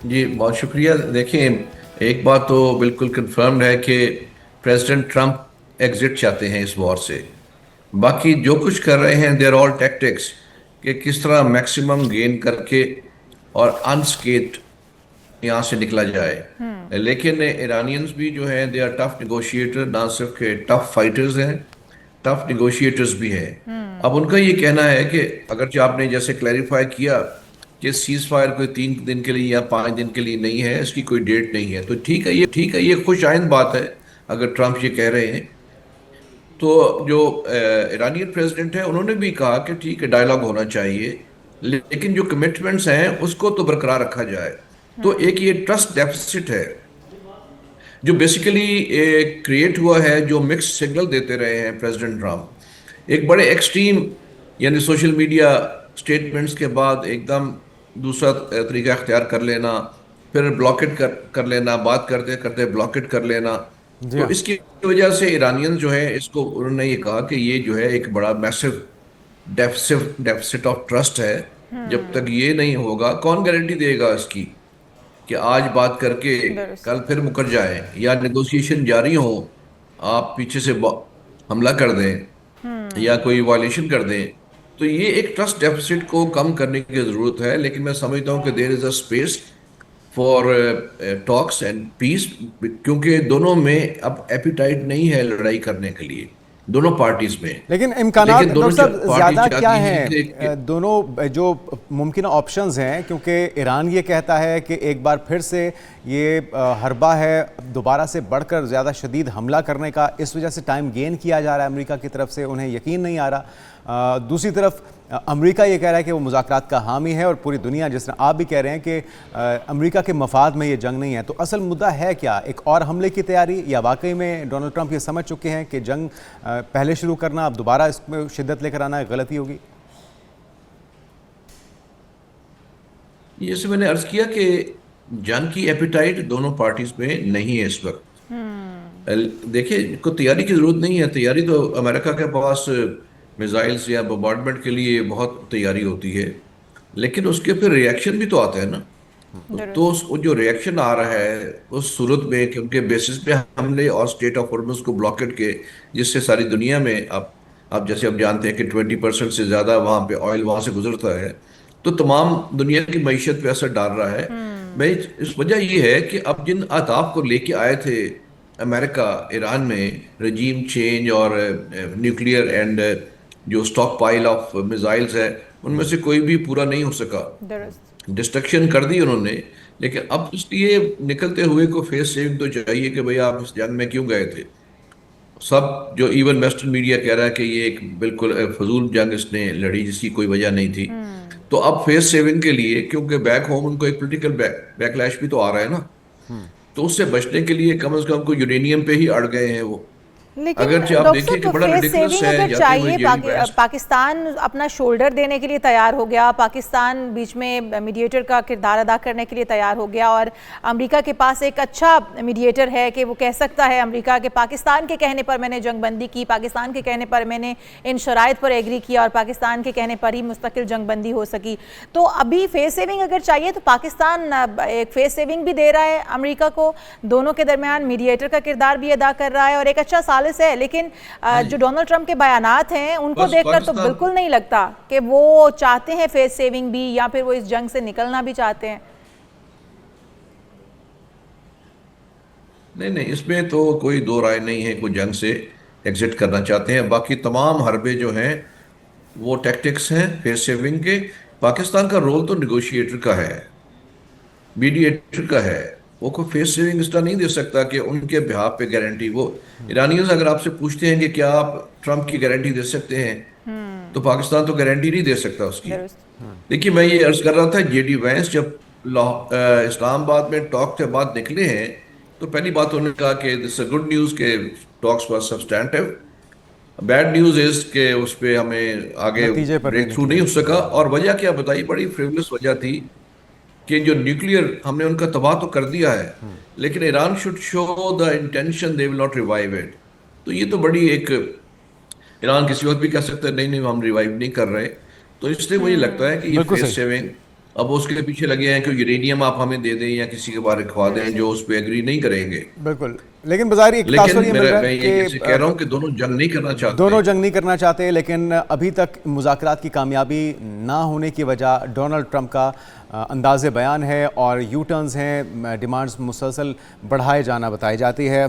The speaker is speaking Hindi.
जी बहुत शुक्रिया। देखिए, एक बात तो बिल्कुल कंफर्म्ड है कि प्रेसिडेंट ट्रंप एग्जिट चाहते हैं इस वॉर से। बाकी जो कुछ कर रहे हैं देर ऑल टैक्टिक्स, कि किस तरह मैक्सिमम गेन करके और अनस्केथ यहाँ से निकला जाए। लेकिन ईरानियंस भी जो है दे आर टफ निगोशिएटर, ना सिर्फ के टफ फाइटर्स हैं, टफ निगोशिएटर्स भी हैं। अब उनका ये कहना है कि अगर जो आपने जैसे क्लैरिफाई किया कि सीज फायर कोई 3 दिन के लिए या 5 दिन के लिए नहीं है, इसकी कोई डेट नहीं है, तो ठीक है, ये खुश आइंद बात है अगर ट्रंप ये कह रहे हैं। तो जो ईरानियन प्रेसिडेंट है उन्होंने भी कहा कि ठीक है, डायलॉग होना चाहिए, लेकिन जो कमिटमेंट्स हैं उसको तो बरकरार रखा जाए। तो एक ये ट्रस्ट डेफिसिट है जो बेसिकली क्रिएट हुआ है, जो मिक्स सिग्नल देते रहे हैं प्रेसिडेंट ट्रम्प। एक बड़े एक्सट्रीम, यानी सोशल मीडिया स्टेटमेंट्स के बाद एकदम दूसरा तरीका अख्तियार कर लेना, फिर ब्लॉकेट कर लेना, बात करते करते ब्लॉकेट कर लेना। जी तो हाँ। इसकी वजह से ईरानियन जो है इसको उन्होंने ये कहा कि ये जो है एक बड़ा मैसिव डेफिसिट ऑफ ट्रस्ट है। जब तक ये नहीं होगा, कौन गारंटी देगा इसकी कि आज बात करके दुरुस्त। कल फिर मुकर जाए या नेगोशिएशन जारी हो, आप पीछे से हमला कर दें या कोई वायलेशन कर दें। तो ये एक ट्रस्ट डेफिसिट को कम करने की जरूरत है, लेकिन मैं समझता हूँ कि there is a space for talks and peace, क्योंकि दोनों में अब एपिटाइट नहीं है लड़ाई करने के लिए, दोनों पार्टीज में। लेकिन इम्कानात लेकिन डॉक्टर दोनों साहब पार्टी ज़्यादा क्या चाहती हैं हैं, दोनों जो मुमकिन ऑप्शंस हैं, क्योंकि ईरान ये कहता है कि एक बार फिर से ये हरबा है दोबारा से बढ़कर ज़्यादा शदीद हमला करने का, इस वजह से टाइम गेन किया जा रहा है अमेरिका की तरफ से, उन्हें यकीन नहीं आ रहा। दूसरी तरफ अमेरिका ये कह रहा है कि वो मुज़ाकरात का हामी है, और पूरी दुनिया, जिस तरह आप भी कह रहे हैं कि अमेरिका के मफाद में ये जंग नहीं है। तो असल मुद्दा है क्या, एक और हमले की तैयारी, या वाकई में डोनाल्ड ट्रंप ये समझ चुके हैं कि जंग पहले शुरू करना, अब दोबारा इसमें शिद्दत लेकर आना गलती होगी? जैसे मैंने अर्ज किया कि जंग की एपिटाइट दोनों पार्टीज में नहीं है इस वक्त। देखिए, को तैयारी की जरूरत नहीं है। तैयारी तो अमेरिका के पास मिसाइल्स या बम्बार्डमेंट के लिए बहुत तैयारी होती है, लेकिन उसके फिर रिएक्शन भी तो आता है ना। तो दुरुस्त। वो जो रिएक्शन आ रहा है उस सूरत में कि उनके बेसिस पे हमले और स्टेट ऑफ हॉर्मस को ब्लॉकेट के, जिससे सारी दुनिया में अब जैसे आप जानते हैं कि 20% से ज़्यादा वहाँ पे ऑयल वहाँ से गुजरता है, तो तमाम दुनिया की मईशत पे असर डाल रहा है। भाई, इस वजह ये है कि अब जिन अहदाफ को लेके आए थे अमेरिका ईरान में, रजीम चेंज और न्यूक्लियर एंड जो स्टॉक पाइल ऑफ मिसाइल्स है, उनमें से कोई भी पूरा नहीं हो सका। दुरुस्त। डिस्ट्रक्शन कर दी उन्होंने। लेकिन अब इसलिए निकलते हुए को फेस सेविंग तो चाहिए कि भाई आप इस जंग में क्यों गए थे। सब जो इवन वेस्टर्न मीडिया कह रहा है कि ये एक बिल्कुल फजूल जंग इसने लड़ी, जिसकी कोई वजह नहीं थी। तो अब फेस सेविंग के लिए, क्योंकि बैक होम उनको एक पोलिटिकल बैकलैश भी तो आ रहा है ना, तो उससे बचने के लिए कम से कम कोई यूरेनियम पे ही अड़ गए हैं वो। लेकिन अगर आप डॉक्टर देखिए कि साहब, बड़ा फेस रिडिकुलस सेविंग है अगर जाते हुए चाहिए, जेडी वैंस। पाकिस्तान अपना शोल्डर देने के लिए तैयार हो गया, पाकिस्तान बीच में मीडिएटर का किरदार अदा करने के लिए तैयार हो गया, और अमेरिका के पास एक अच्छा मीडिएटर है कि वो कह सकता है अमेरिका के, पाकिस्तान के कहने पर मैंने जंगबंदी की, पाकिस्तान के कहने पर मैंने इन शराइत पर एग्री किया, और पाकिस्तान के कहने पर ही मुस्तकिल जंगबंदी हो सकी। तो अभी फेस सेविंग अगर चाहिए तो पाकिस्तान एक फेस सेविंग भी दे रहा है अमेरिका को, दोनों के दरमियान मीडिएटर का किरदार भी अदा कर रहा है, और एक अच्छा सालिस है। लेकिन जो डोनाल्ड ट्रंप के बयानात हैं उनको बस देखकर तो पाकिस्तान, बिल्कुल नहीं लगता कि वो चाहते हैं फेस सेविंग भी, या फिर वो इस जंग से निकलना भी चाहते हैं। नहीं नहीं, इसमें तो कोई दो राय नहीं है, कोई जंग से एग्जिट करना चाहते हैं। बाकी तमाम हरबे जो हैं वो टैक्टिक्स हैं फेस सेविंग के। पाकिस्तान का रोल तो निगोशिएटर का है, मीडिएटर का है। वो कोई फेस सेविंग इसका नहीं दे सकता कि उनके बिहाफ पे गारंटी वो। ईरानियंस अगर आपसे पूछते हैं कि क्या आप ट्रंप की गारंटी दे सकते हैं, तो पाकिस्तान तो गारंटी नहीं दे सकता उसकी। दुरुस्त। देखिए, मैं ये अर्ज कर रहा था, जेडी वैंस जब इस्लामाबाद में टॉक के बाद निकले हैं, तो पहली बात उन्होंने कहा कि दिस गुड न्यूज़ के talks were substantive, bad news is के उस पे हमें आगे नतीजे पर नहीं ब्रेक थ्रू निकले। नहीं हो सका। और वजह क्या बताई, बड़ी फ्रिवलेस वजह थी कि जो न्यूक्लियर हमने उनका तबाह तो कर दिया है, लेकिन Iran should show the intention they will not revive it. तो ये तो बड़ी एक, ईरान किसी वक्त भी कह सकता है नहीं नहीं हम रिवाइव नहीं कर रहे। तो इसलिए मुझे लगता है कि ये बिल्कुल फेस सही। सेविंग अब उसके पीछे लगे हैं कि यूरेनियम आप हमें दे दें या किसी के बारे खवा दें जो उस पर एग्री नहीं करेंगे। बिल्कुल, लेकिन बाज़ाहिर एक लेकिन तासुर ये मिल रहा मैं है ये कैसे कह कि रहा हूँ कि दोनों जंग नहीं करना चाहते। दोनों जंग नहीं करना चाहते, लेकिन अभी तक मुज़ाकरात की कामयाबी ना होने की वजह डोनाल्ड ट्रंप का अंदाज़े बयान है और यू टर्न्स हैं, डिमांड्स मुसलसल बढ़ाए जाना बताई जाती है।